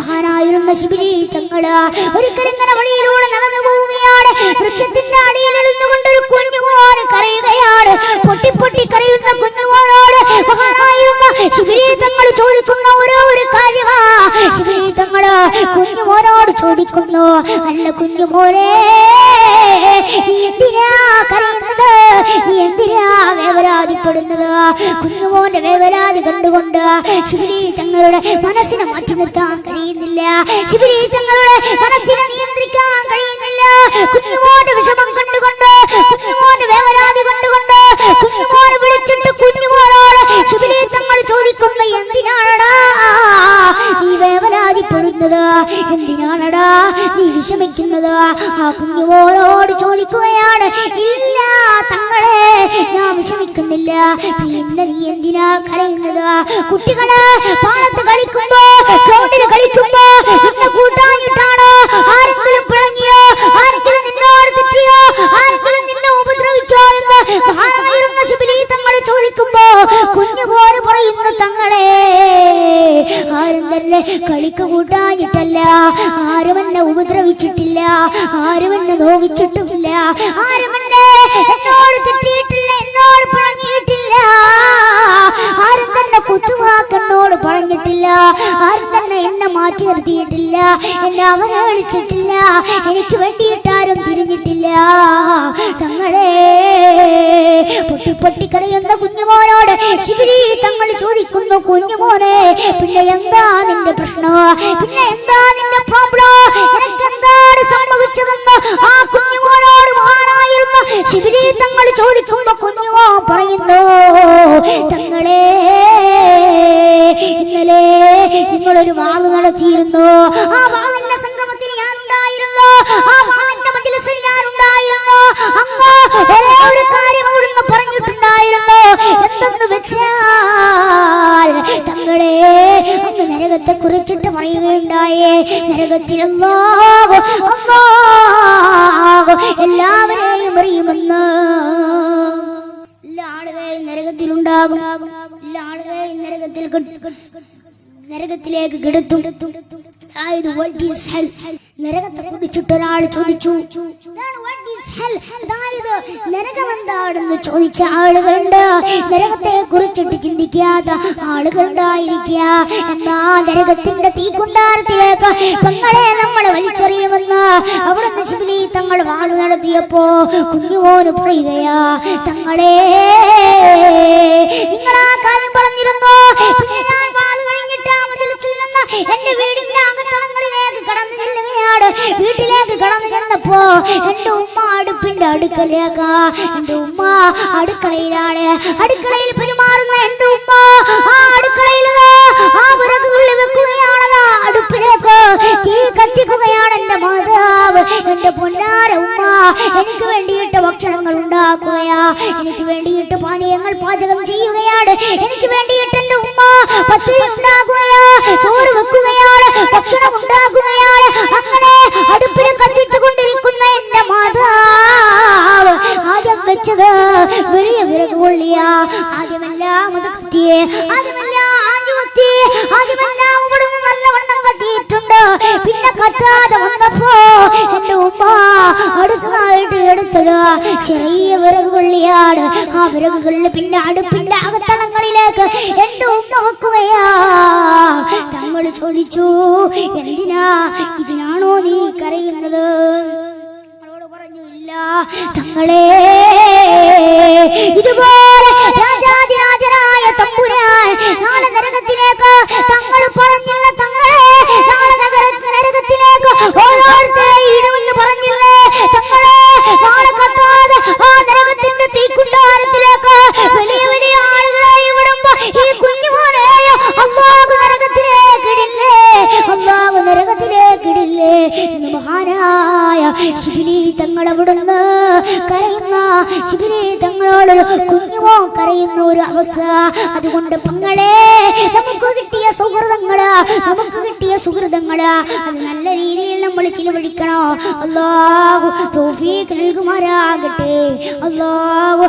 മഹാനായിരുന്ന ശിബിലി തങ്ങള് ഒരിക്കലും ഇങ്ങനെ വഴിയിലൂടെ നടന്നു പോവുകയാണ്. വൃക്ഷത്തിന്റെ അടിയിൽ എഴുന്നുകൊണ്ട് ഒരു കുഞ്ഞുമോൻ കരയുകയാണ്. പൊട്ടി പൊട്ടി കരയുന്ന കുഞ്ഞുമോനോട് മഹാനായിരുന്ന ശിബിലി തങ്ങൾ ചോദിക്കുന്ന ഒരു കാര്യമാ. ശിബിലി തങ്ങള് കുഞ്ഞുമോനോട് ചോദിക്കുന്നു, അല്ല കുഞ്ഞുമോനെ, നീ എന്തിനാ കരയുന്നത്? നീ എന്തിനാ വേവലാതിപ്പെടുന്നത്? കുഞ്ഞുമോന്റെ വേവലാതി കണ്ടുകൊണ്ട് ശിബിലി തങ്ങളുടെ മനസ്സിനെ മാറ്റി നിർത്താൻ കഴിയുന്നില്ല. ശിബിലി തങ്ങളുടെ മനസ്സിനെ നിയന്ത്രിക്കാൻ കഴിയുന്നില്ല. കുഞ്ഞുമോന്റെ വിഷമം കണ്ടുകൊണ്ട്, കുഞ്ഞുമോന്റെ വേവലാതി കണ്ടുകൊണ്ട് കുഞ്ഞുമോനെ വിളിച്ചിട്ട് കുഞ്ഞുമോനോട് ശിബിലി തങ്ങൾ ചോദിക്കുന്നു, എന്തിനാണടാ നീ വേവലാതിപ്പെടുന്നത്? എന്തിനാണടാ നീ വിഷമിക്കുന്നത്? ആ കുഞ്ഞുമോനോട് ചോദിക്കുകയാണ്, ഇല്ല തങ്ങളെ, ഞാൻ വിഷമിക്കുന്നില്ല. പിന്നെ നീ എന്തിനാ കരയുന്നത്? കുട്ടികള് പാടത്ത് കളിക്കുമ്പോ, ഗ്രൗണ്ടിൽ കളിക്കുമ്പോ നിന്നെ കൂട്ടാഞ്ഞിട്ടാണോ? ആരെങ്കിലും പിഴങ്ങിയോ? ആരെങ്കിലും നിന്നോട് തെറ്റിയോ? ആരെങ്കിലും നിന്നെ ഉപദ്രവിച്ചോ എന്ന് മഹാനായിരുന്ന ശിബിലി തങ്ങൾ ചോദിക്കുമ്പോ കുഞ്ഞുപോലെ പറയുന്നു, തങ്ങളെ, ആരും തന്നെ കളിക്ക് കൂട്ടാഞ്ഞിട്ടല്ല, ആരും എന്നെ ഉപദ്രവിച്ചിട്ടില്ല, ആരും എന്നെ നോവിച്ചിട്ടുമില്ല, ആരും എന്നോട് തെറ്റിയിട്ടില്ല, എന്നോട് പറഞ്ഞിട്ടില്ല, ആരും തന്നെ കുത്തുവാക്കെന്നോട് പറഞ്ഞിട്ടില്ല, ആരും തന്നെ എന്നെ മാറ്റി നിർത്തിയിട്ടില്ല, എന്നെ അവഹേളിച്ചിട്ടില്ല, എനിക്ക് വേണ്ടിയിട്ടാരും തിരിഞ്ഞിട്ടില്ല. തങ്ങളെ, പൊട്ടി പൊട്ടി കരയുന്ന കുഞ്ഞുമോനോട് ശിബിലി തങ്ങൾ ചോദിക്കുന്നു, കുഞ്ഞുമോനെ, പിന്നെ എന്താ നിന്റെ പ്രശ്നം? പിന്നെ എന്താ നിന്റെ പ്രോബ്ലം? എനിക്ക് എന്താണ് സംഭവിച്ചതെന്ന് ആ കുഞ്ഞുമോനോട് മഹാനായിരുന്ന ശിബിലി തങ്ങൾ ചോദിക്കുമ്പോ കുഞ്ഞുമോ പറയുന്നു, തങ്ങളെ, ഇന്നലെ നിങ്ങളൊരു വാള് നടത്തിയിരുന്നു. ആ വാളിന്റെ സംഗമത്തിൽ ഞാൻ ഉണ്ടായിരുന്നു. ആ വാളിന്റെ മജ്‌ലിസിൽ ഞാൻ ഉണ്ടായിരുന്നു. അന്ന് ഒരേ ഒരു കാര്യം അവിടുന്ന് പറഞ്ഞിട്ടുണ്ടായിരുന്നു. എന്തെന്ന് വെച്ചാൽ, തങ്ങളെ, അന്ന് നരകത്തെ കുറിച്ചിട്ട് പറയുകയുണ്ടായേ. നരകത്തിൽ അല്ലാഹു എല്ലാവരെയും അറിയുമെന്ന്. എല്ലാ ആളുകളെയും നരകത്തിലുണ്ടാകും. എല്ലാ ആളുകളെയും നരകത്തിലേക്ക് കിടത്തും. നരകത്തെ കുറിച്ചിട്ട് ഒരാൾ ചോദിച്ചു, അതായത് നരകം എന്താണെന്ന് ചോദിച്ച ആളുകളുണ്ട്. നരകത്തെ കുറിച്ചിട്ട് ചിന്തിക്കാത്ത ആളുകളുണ്ടായിരിക്കുക. എന്നാ നരകത്തിന്റെ തീക്കുണ്ടാരത്തിലേക്ക് തങ്ങളെ നമ്മൾ വലിച്ചെറിയുമെന്ന് അവിടുന്ന് ശിബിലി തങ്ങൾ വാള് നടത്തിയപ്പോ കുഞ്ഞുമോന് പറയുകയാ, തങ്ങളെ, നിങ്ങൾ ആ കാര്യം പറഞ്ഞിരുന്നു. പിന്നെ ഞാൻ വാള് കഴിഞ്ഞിട്ട് ആ മജ്‌ലിസിൽ നിന്ന് എന്റെ വീടിന്റെ അകത്തളങ്ങളിലേക്ക് കടന്നു ചെല്ലുകയാണ്. വീട്ടിലേക്ക് കടന്നു ചെന്നപ്പോ എന്റെ ഉമ്മ അടുപ്പിന്റെ അടുക്കലേക്ക്, എന്റെ ഉമ്മ അടുക്കളയിലാണ്. അടുക്കളയിൽ പെരുമാറുന്ന എന്റെ ഉമ്മ ആ അടുക്കളയിൽ ആ വിറകുള്ളി വെക്കുകയാണ്. അടുപ്പിലേക്ക് തീ കത്തിക്കുകയാണ് എന്റെ മാതാവ്. എന്റെ പൊന്നാര ഉമ്മ എനിക്ക് വേണ്ടിയിട്ട് ഭക്ഷണങ്ങൾ ഉണ്ടാക്കുകയാ, എനിക്ക് വേണ്ടിയിട്ട് പാനീയങ്ങൾ പാചകം ചെയ്യുകയാണ്, എനിക്ക് വേണ്ടിയിട്ട് എന്റെ ഉമ്മ പച്ചരി ഉണ്ടാക്കുകയാ, ചോറ് വെക്കുകയാണ്, ഭക്ഷണം ഉണ്ടാക്കുകയാണ്. അങ്ങനെ അടുപ്പിൽ കത്തിച്ചു കൊണ്ടിരിക്കുന്ന എന്റെ മാതാവ് ആദ്യം വെച്ചത് വലിയ വിറകുകൊള്ളിയാ. ആദ്യമെല്ലാം അത് കത്തിയെ, ആദ്യമെല്ലാം ആഞ്ഞു കത്തി, ആദ്യമെല്ലാം ഇവിടുന്ന് നല്ലവണ്ണം കത്തിയിട്ടുണ്ട്. പിന്നെ കത്താതെ വന്നപ്പോ എന്റെ ഉമ്മ അടുത്തതായിട്ട് എടുത്തത് ചെറിയ വിറകുകൊള്ളിയാണ്. ആ വിറകുകളിൽ പിന്നെ അടുപ്പിന്റെ അകത്തളങ്ങളിലേക്ക് എന്റെ ഉമ്മ വെക്കുകയാ. തങ്ങൾ ചോദിച്ചു, എന്തിനാ, ഇതിനാണോ നീ കരയുന്നത്? അവളോട് പറഞ്ഞു, ഇല്ല തങ്ങളെ, ഇതുപോലെ രാജാതിരാജനായ തമ്പുരാൻ നാളെ നരകത്തിലേക്ക് തങ്ങൾ പറഞ്ഞില്ല. തങ്ങളെ, നാളെ നരകത്തിലേക്ക് ഓരോരുത്തരെയും ഇടുമെന്ന് പറഞ്ഞില്ലേ? തങ്ങളെ, നാളെ കത്താതെ ആ നരകത്തിന്റെ തീക്കുണ്ടാരത്തിലേക്ക് വലിയ വലിയ ആളുകളെ വിടുമ്പോ ഈ കുഞ്ഞുമോനെയോ അല്ലാഹു നരകത്തിലേക്കിടില്ലേ? അല്ലാഹു നരകത്തിലേക്കിടില്ലേ എന്ന് മഹാനായ ശിബിലി തങ്ങൾ അവിടുന്ന് കരയുന്ന ശിബിലി തങ്ങളോടൊരു കുഞ്ഞുമോ കരയുന്ന ഒരു അവസ്ഥ. അതുകൊണ്ട് പെങ്ങളെ, നമുക്ക് കിട്ടിയ സുഹൃതങ്ങള് അത് നല്ല രീതിയിൽ നമ്മൾ ചിലവഴിക്കണോ. അല്ലാഹു തൗഫീഖ് നൽകുമാറാകട്ടെ. അല്ലാഹു